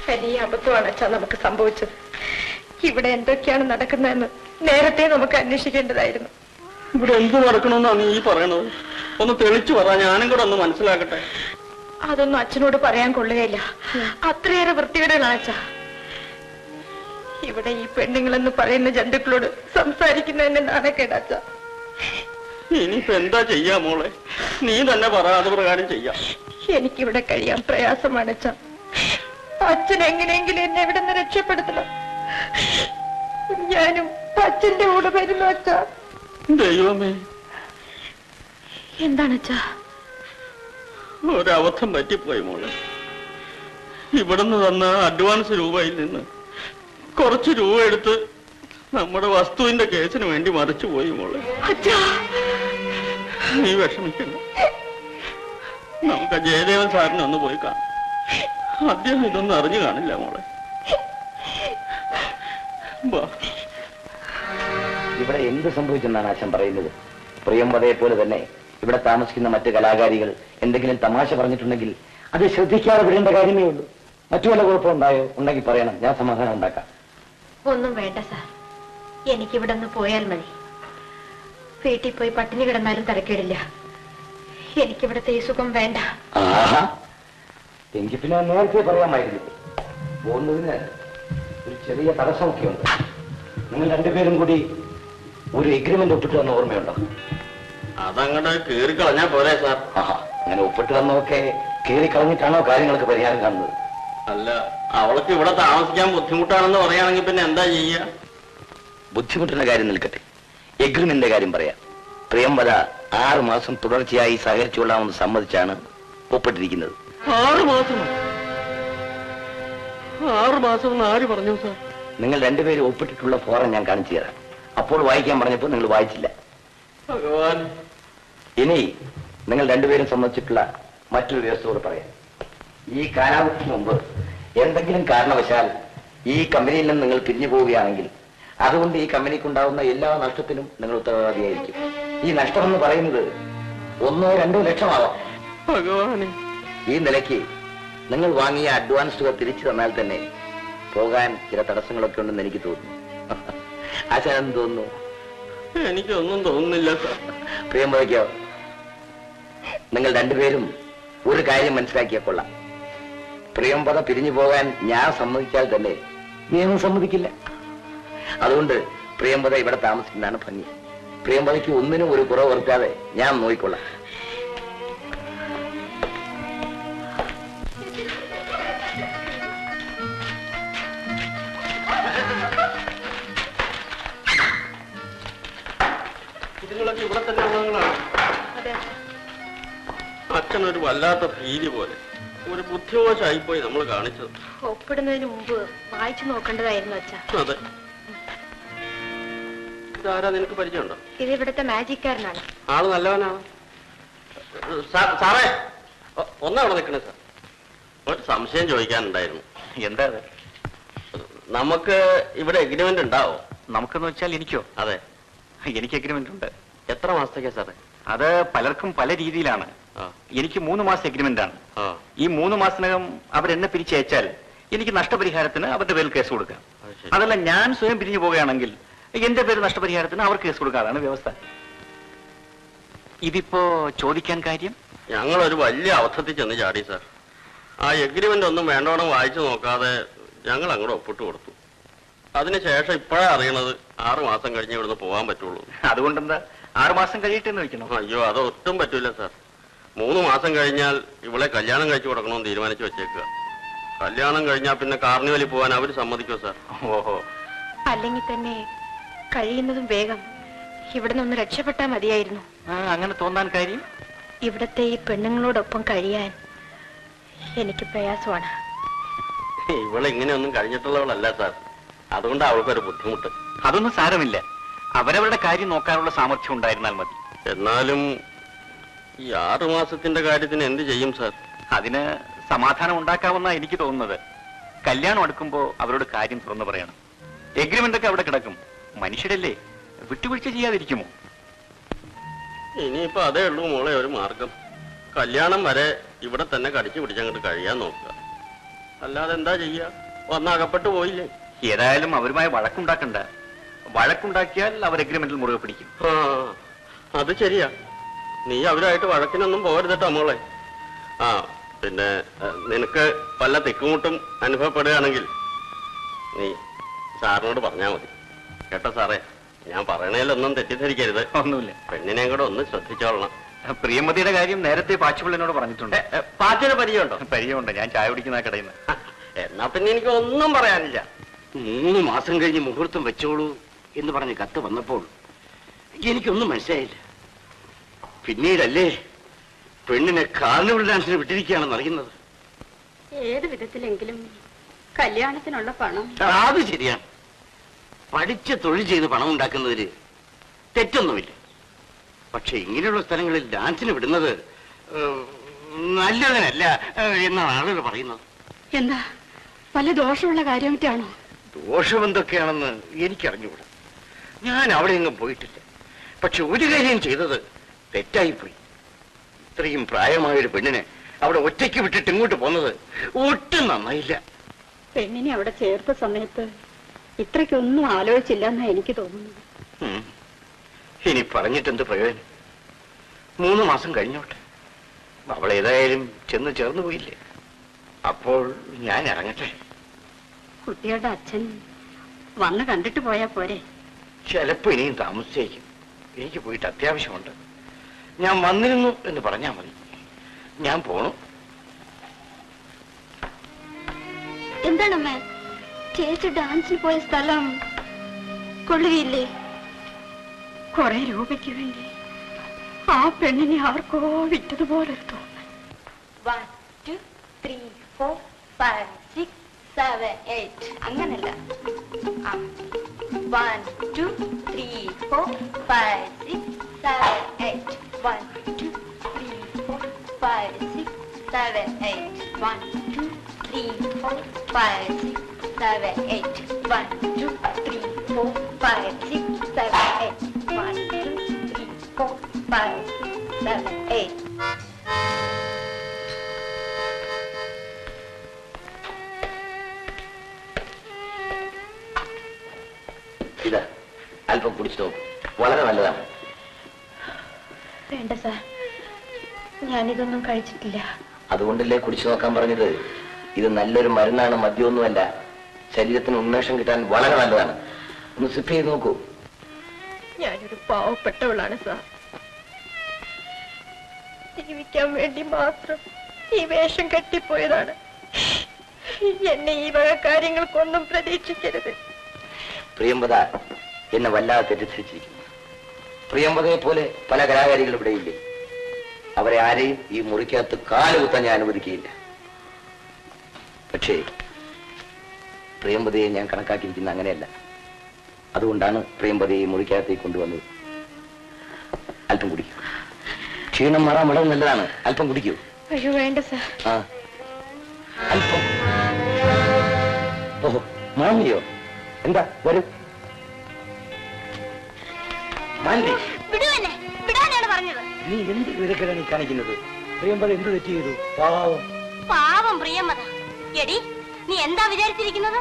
വലിയ അബദ്ധമാണ് അച്ഛാ നമുക്ക് സംഭവിച്ചത്. ഇവിടെ എന്തൊക്കെയാണ് നടക്കുന്നതെന്ന് നേരത്തെ നമുക്ക് അന്വേഷിക്കേണ്ടതായിരുന്നു. ഇവിടെ എന്ത് നടക്കണമെന്നാണ് നീ പറയണത്? ഒന്ന് തെളിച്ചു പറ, ഞാനും കൂടെ ഒന്ന് മനസ്സിലാക്കട്ടെ. അതൊന്നും അച്ഛനോട് പറയാൻ കൊള്ളുകയില്ല. അത്രയേറെ വൃത്തികേടാണ് അച്ഛാ. ഇവിടെ ഈ പെണ്ണുങ്ങളെന്ന് പറയുന്ന ജന്തുക്കളോട് സംസാരിക്കുന്നതിന് നാണക്കേട് അച്ഛാ. ഇനിയിപ്പോ എന്താ ചെയ്യാ മോളെ? നീ തന്നെ പറ, അത് പ്രകാരം ചെയ്യാം. എനിക്കിവിടെ കഴിയാൻ പ്രയാസമാണ് അച്ഛാ. അച്ഛൻ എങ്ങനെയെങ്കിലും എന്നെ ഇവിടെ നിന്ന് രക്ഷപ്പെടുത്തണം. ഞാനും അച്ഛന്റെ കൂടെ വരുന്നു അച്ഛാ. ദൈവമേ, എന്താണ് അച്ഛാ? ഒരബദ്ധം പറ്റിപ്പോയി മോളെ. ഇവിടുന്ന് തന്ന അഡ്വാൻസ് രൂപയിൽ നിന്ന് കുറച്ച് രൂപ എടുത്ത് നമ്മുടെ വസ്തുവിന്റെ കേസിന് വേണ്ടി മറിച്ചുപോയി മോളെ. നീ വിഷമിക്കണ്ട, നമുക്ക് ജയദേവൻ സാറിനെ ഒന്ന് പോയി കാണാം. അദ്ദേഹം ഇതൊന്നും അറിഞ്ഞു കാണില്ല മോളെ. ഇവിടെ എന്ത് സംഭവിച്ചെന്നാണ് അച്ഛൻ പറയുന്നത്? പ്രിയംവദയെ പോലെ തന്നെ ഇവിടെ താമസിക്കുന്ന മറ്റു കലാകാരികൾ എന്തെങ്കിലും തമാശ പറഞ്ഞിട്ടുണ്ടെങ്കിൽ അത് ശ്രദ്ധിക്കാതെ വിടേണ്ട കാര്യമേ ഉള്ളൂ. മറ്റു വല്ല കുഴപ്പമുണ്ടായോ ഉണ്ടെങ്കിൽ പറയണം, ഞാൻ സമാധാനം ഉണ്ടാക്കാം. ഒന്നും വേണ്ട സാർ, എനിക്കിവിടെ നിന്ന് പോയാൽ മതി. വീട്ടിൽ പോയി പട്ടിണി കിടന്നാലും തരക്കേടില്ല. എനിക്കിവിടത്തെ ഈ സുഖം വേണ്ട. എനിക്ക് പിന്നെ നേരത്തെ പറയാമായിരുന്നു. പോകുന്നതിന് ഒരു ചെറിയ തടസ്സമൊക്കെ ഉണ്ട്. നിങ്ങൾ രണ്ടുപേരും കൂടി ഒരു എഗ്രിമെന്റ് ഒപ്പിട്ട് തന്ന ഓർമ്മയുണ്ടോ? അതങ്ങോട്ട് കീറി കളഞ്ഞാ പോരെ സാർ? അങ്ങനെ ഒപ്പിട്ട് തന്നൊക്കെ കീറി കളഞ്ഞിട്ടാണോ കാര്യങ്ങൾക്ക് പരിഹാരം കാണുന്നത്? അല്ല, അവൾക്ക് ഇവിടെ താമസിക്കാൻ ബുദ്ധിമുട്ടാണെന്ന് പറയുകയാണെങ്കിൽ പിന്നെ എന്താ ചെയ്യുക? ബുദ്ധിമുട്ടുന്ന കാര്യം നിൽക്കട്ടെ, എഗ്രിമെന്റിന്റെ കാര്യം പറയാം. പ്രിയംവദ 6 മാസം തുടർച്ചയായി സഹകരിച്ചുകൊള്ളാമെന്ന് സമ്മതിച്ചാണ് ഒപ്പിട്ടിരിക്കുന്നത്. 6 മാസം? 6 മാസം എന്ന് ആര് പറഞ്ഞു സാർ? നിങ്ങൾ രണ്ടുപേരും ഒപ്പിട്ടിട്ടുള്ള ഫോറം ഞാൻ കാണിച്ചു തരാം. അപ്പോൾ വായിക്കാൻ പറഞ്ഞപ്പോൾ നിങ്ങൾ വായിച്ചില്ല. ഭഗവാൻ. ഇനി നിങ്ങൾ രണ്ടുപേരും സംബന്ധിച്ചിട്ടുള്ള മറ്റൊരു വ്യവസ്ഥയോട് പറയാം. ഈ കാലാവധിക്ക് മുമ്പ് എന്തെങ്കിലും കാരണവശാൽ ഈ കമ്പനിയിൽ നിന്ന് നിങ്ങൾ പിരിഞ്ഞു പോവുകയാണെങ്കിൽ അതുകൊണ്ട് ഈ കമ്പനിക്കുണ്ടാവുന്ന എല്ലാ നഷ്ടത്തിനും നിങ്ങൾ ഉത്തരവാദിയായിരിക്കും. ഈ നഷ്ടമെന്ന് പറയുന്നത് 1-2 ലക്ഷമാവാം. ഭഗവാനെ. ഈ നിലയ്ക്ക് നിങ്ങൾ വാങ്ങിയ അഡ്വാൻസ് തുക തിരിച്ചു തന്നാൽ തന്നെ പോകാൻ ചില തടസ്സങ്ങളൊക്കെ ഉണ്ടെന്ന് എനിക്ക് തോന്നുന്നു. ആശാനെന്ന് തോന്നുന്നു? എനിക്കൊന്നും തോന്നുന്നില്ല സാർ. പ്രിയംവദയ്ക്കോ? നിങ്ങൾ രണ്ടുപേരും ഒരു കാര്യം മനസ്സിലാക്കിയാൽ കൊള്ളാം. പ്രിയംവദ പിരിഞ്ഞു പോകാൻ ഞാൻ സമ്മതിച്ചാൽ തന്നെ നിയമം സമ്മതിക്കില്ല. അതുകൊണ്ട് പ്രിയംവദ ഇവിടെ താമസിക്കുന്നതാണ് ഭംഗി. പ്രിയംവദയ്ക്ക് ഒന്നിനും ഒരു കുറവ് വരുത്താതെ ഞാൻ നോക്കിക്കൊള്ളാം. ഇതുങ്ങളൊക്കെ ഇവിടെ തന്നെ ഉള്ളതാണ്. അച്ഛനൊരു വല്ലാത്ത ഭീതി പോലെ, ഒരു ബുദ്ധിമോശമായിപ്പോയി നമ്മൾ കാണിച്ചത്. ഒപ്പിടുന്നതിന് മുമ്പ് വായിച്ചു നോക്കേണ്ടതായിരുന്നു അച്ഛാ. അതെ. ഇതാരാ, നിനക്ക് പരിചയമുണ്ടോ? ഇത് ഇവിടുത്തെ മാജിക്കാരനാണ്. ആള് നല്ലവനാണ് സാറേ. ഒന്നവിടെ നിൽക്കണേ സാർ, ഒരു സംശയം ചോദിക്കാനുണ്ടായിരുന്നു. എന്താ? നമുക്ക് ഇവിടെ എഗ്രിമെന്റ് ഉണ്ടാവോ? നമുക്കെന്ന് വെച്ചാൽ എനിക്കോ? അതെ, എനിക്ക് എഗ്രിമെന്റ് ഉണ്ട്. എത്ര മാസത്തേക്കാ സാറേ? അത് പലർക്കും പല രീതിയിലാണ്. എനിക്ക് 3 മാസം എഗ്രിമെന്റ് ആണ്. ഈ 3 മാസത്തിനകം അവരെന്നെ പിരിച്ചയച്ചാൽ എനിക്ക് നഷ്ടപരിഹാരത്തിന് അവരുടെ പേരിൽ കേസ് കൊടുക്കാം. അതല്ല, ഞാൻ സ്വയം പിരിഞ്ഞു പോവുകയാണെങ്കിൽ എന്റെ പേര് നഷ്ടപരിഹാരത്തിന് അവർ കേസ് കൊടുക്കാം. അതാണ് വ്യവസ്ഥ. ഇതിപ്പോ ചോദിക്കാൻ കാര്യം, ഞങ്ങളൊരു വലിയ അബദ്ധത്തിൽ ചെന്ന് ചാടി സാർ. ആ എഗ്രിമെന്റ് ഒന്നും വേണ്ടവണ്ണം വായിച്ചു നോക്കാതെ ഞങ്ങൾ അങ്ങോട്ട് ഒപ്പിട്ട് കൊടുത്തു. അതിനുശേഷം ഇപ്പോഴാ അറിയണത് 6 മാസം കഴിഞ്ഞ് ഇവിടുന്ന് പോകാൻ പറ്റുള്ളൂ. അതുകൊണ്ടെന്താ 6 മാസം കഴിയിട്ടെന്ന് വെക്കണം? അയ്യോ, അത് ഒട്ടും പറ്റൂല സാർ. 3 മാസം കഴിഞ്ഞാൽ ഇവളെ കല്യാണം കഴിച്ചു കൊടുക്കണമെന്ന് തീരുമാനിച്ചു വെച്ചേക്കുക. കല്യാണം കഴിഞ്ഞാൽ പിന്നെ കാർണിവലിൽ പോകാൻ അവർ സമ്മതിക്കുമോ സാർ? ഓഹോ. അല്ലെങ്കിൽ തന്നെ കഴിയുന്നതും വേഗം ഇവിടെ നിന്ന് രക്ഷപ്പെട്ടാൽ മതിയായിരുന്നു. അങ്ങനെ തോന്നാൻ കാര്യം, ഇവിടത്തെ ഈ പെണ്ണുങ്ങളോടൊപ്പം കഴിയാൻ എനിക്ക് പ്രയാസമാണ്. ഇവളിങ്ങനെയൊന്നും കഴിഞ്ഞിട്ടുള്ളവളല്ല സാർ, അതുകൊണ്ട് അവൾക്കൊരു ബുദ്ധിമുട്ട്. അതൊന്നും സാരമില്ല. അവരവരുടെ കാര്യം നോക്കാനുള്ള സാമർഥ്യം ഉണ്ടായിരുന്നാൽ മതി. എന്നാലും ഈ 6 മാസത്തിന്റെ കാര്യത്തിന് എന്ത് ചെയ്യും സാർ? അതിന് സമാധാനം ഉണ്ടാക്കാമെന്നാ എനിക്ക് തോന്നുന്നത്. കല്യാണം അടുക്കുമ്പോ അവരോട് കാര്യം തുറന്നു പറയണം. എഗ്രിമെന്റ് ഒക്കെ അവിടെ കിടക്കും. മനുഷ്യരല്ലേ, വിട്ടുവീഴ്ച ചെയ്യാതിരിക്കുമോ? ഇനിയിപ്പോ അതേ ഉള്ളൂ മോളെ ഒരു മാർഗം. കല്യാണം വരെ ഇവിടെ തന്നെ കടിച്ചു പിടിച്ചങ്ങോട്ട് കഴിയാൻ നോക്കുക. അല്ലാതെ എന്താ ചെയ്യാ, വന്നകപ്പെട്ടു പോയില്ലേ. ഏതായാലും അവരുമായി വഴക്കുണ്ടാക്കണ്ട. വഴക്കുണ്ടാക്കിയാൽ അവർ എഗ്രിമെന്റിൽ മുറുകെ പിടിക്കും. ആ അത് ശരിയാ. നീ അവരായിട്ട് വഴക്കിനൊന്നും പോരുതട്ടോ മോളെ. ആ പിന്നെ നിനക്ക് വല്ല തിക്കുമുട്ടും അനുഭവപ്പെടുകയാണെങ്കിൽ നീ സാറിനോട് പറഞ്ഞാൽ മതി കേട്ടോ സാറേ. ഞാൻ പറയണേലൊന്നും തെറ്റിദ്ധരിക്കരുത്. ഒന്നുമില്ല. പെണ്ണിനെയും കൂടെ ഒന്ന് ശ്രദ്ധിച്ചോളണം. പ്രിയമതിയുടെ കാര്യം നേരത്തെ പാച്ചുപിള്ളനോട് പറഞ്ഞിട്ടുണ്ട്. പാച്ചിന് പരിചയമുണ്ടോ? പരിചയമുണ്ട്. ഞാൻ ചായ കുടിക്കുന്ന കടയിൽ നിന്ന്. എന്നാ പിന്നെ എനിക്ക് ഒന്നും പറയാനില്ല. 3 മാസം കഴിഞ്ഞ് മുഹൂർത്തം വെച്ചോളൂ എന്ന് പറഞ്ഞ് കത്ത് വന്നപ്പോൾ എനിക്കൊന്നും മനസ്സിലായില്ല. പിന്നീടല്ലേ പെണ്ണിനെ കാർണിവൽ ഡാൻസിന് വിട്ടിരിക്കുകയാണെന്ന് അറിയുന്നത്. ഏത് വിധത്തിലെങ്കിലും കല്യാണത്തിനുള്ള പണം. അത് ശരിയാണ്. പഠിച്ച തൊഴിൽ ചെയ്ത് പണം ഉണ്ടാക്കുന്നതിൽ തെറ്റൊന്നുമില്ല. പക്ഷെ ഇങ്ങനെയുള്ള സ്ഥലങ്ങളിൽ ഡാൻസിന് വിടുന്നത് നല്ലതിനല്ല എന്നാണ് ആളുകൾ പറയുന്നത്. എന്താ വല്ല ദോഷമുള്ള കാര്യമായിട്ടാണോ? ദോഷം എന്തൊക്കെയാണെന്ന് എനിക്കറിഞ്ഞുകൂടാ. ഞാൻ അവിടെ എങ്ങും പോയിട്ടില്ല. പക്ഷെ ഒരു കാര്യം ചെയ്തത് തെറ്റായിപ്പോയി. ഇത്രയും പ്രായമായൊരു പെണ്ണിനെ അവിടെ ഒറ്റയ്ക്ക് വിട്ടിട്ട് ഇങ്ങോട്ട് പോന്നത് ഒട്ടും നന്നായില്ല. പെണ്ണിനെ അവിടെ ചേർത്ത സമയത്ത് ഇത്രയ്ക്കൊന്നും ആലോചിച്ചില്ല എന്നാ എനിക്ക് തോന്നുന്നത്. ഇനി പറഞ്ഞിട്ടെന്ത് പ്രയോജനം? 3 മാസം കഴിഞ്ഞോട്ടെ. അവൾ ഏതായാലും ചെന്ന് ചേർന്നു പോയില്ലേ. അപ്പോൾ ഞാൻ ഇറങ്ങട്ടെ. കുട്ടിയുടെ അച്ഛൻ വന്ന് കണ്ടിട്ട് പോയാ പോരെ? ചിലപ്പോ ഇനിയും താമസിച്ചേക്കും. എനിക്ക് പോയിട്ട് അത്യാവശ്യമുണ്ട്. ഞാൻ വന്നിരുന്നു എന്ന് പറഞ്ഞാൽ മതി. ഞാൻ പോണു. എന്താണമ്മ ചേച്ചി ഡാൻസിന് പോയ സ്ഥലം കൊള്ളുകയില്ലേ? കുറെ രൂപയ്ക്ക് വേണ്ടി ആ പെണ്ണിനെ ആർക്കോ വിറ്റതുപോലെ തോന്നുന്നു. 1 2 3 4 5 6 7 8 അങ്ങനല്ല. 1 2 3 4 5 6 7 8 1 2 3 4 5 6 7 8 1 2 3 4 5 6 7 8 1 2 3 4 5 6 7 8 1 2 3 4 5 6 7 8. ഇതാ അല്പം കുടിച്ചു നോക്കും. വളരെ നല്ലതാണ്. വേണ്ട സാർ, ഞാനിതൊന്നും കഴിച്ചിട്ടില്ല. അതുകൊണ്ടല്ലേ കുടിച്ചു നോക്കാൻ പറഞ്ഞത്. ഇത് നല്ലൊരു മരുന്നാണ്, മദ്യമൊന്നുമല്ല. ശരീരത്തിന് ഉന്മേഷം കിട്ടാൻ വളരെ നല്ലതാണ്. ഒന്ന് സിപ്പ് ചെയ്ത് നോക്കൂ. ഞാനൊരു പാവപ്പെട്ടവളാണ് സാർ. ജീവിക്കാൻ വേണ്ടി മാത്രം ഈ വേഷം കെട്ടിപ്പോയതാണ്. എന്നെ ഈ വക കാര്യങ്ങൾക്കൊന്നും പ്രതീക്ഷിക്കരുത്. പ്രിയംവദ എന്നെ വല്ലാതെ തെറ്റിദ്ധരിച്ചിരിക്കുന്നു. പ്രിയംവദയെ പോലെ പല കലാകാരികൾ ഇവിടെയില്ലേ. അവരെ ആരെയും ഈ മുറിക്കകത്ത് കാലുകുത്താൻ ഞാൻ അനുവദിക്കുകയില്ല. പക്ഷേ പ്രിയംവദയെ ഞാൻ കണക്കാക്കിയിരിക്കുന്ന അങ്ങനെയല്ല. അതുകൊണ്ടാണ് പ്രിയംവദയെ മുറിക്കകത്തേക്ക് കൊണ്ടുവന്നത്. അല്പം കുടിക്കൂ. ക്ഷീണം മാറാൻ വളരെ നല്ലതാണ്. അല്പം കുടിക്കൂ. അയ്യോ വേണ്ട സാർ. ആ അല്പം. ഓഹോ മാമിയോ? എന്താ വരൂ. മാൻവി, നീ എന്ത് വിവരക്കേടാണ് കാണിക്കുന്നത്? പ്രിയംവദ എന്ത് തെറ്റ് ചെയ്തു? പാവം പാവം പ്രിയമത. എടി നീ എന്താ വിചാരിച്ചിരിക്കുന്നത്?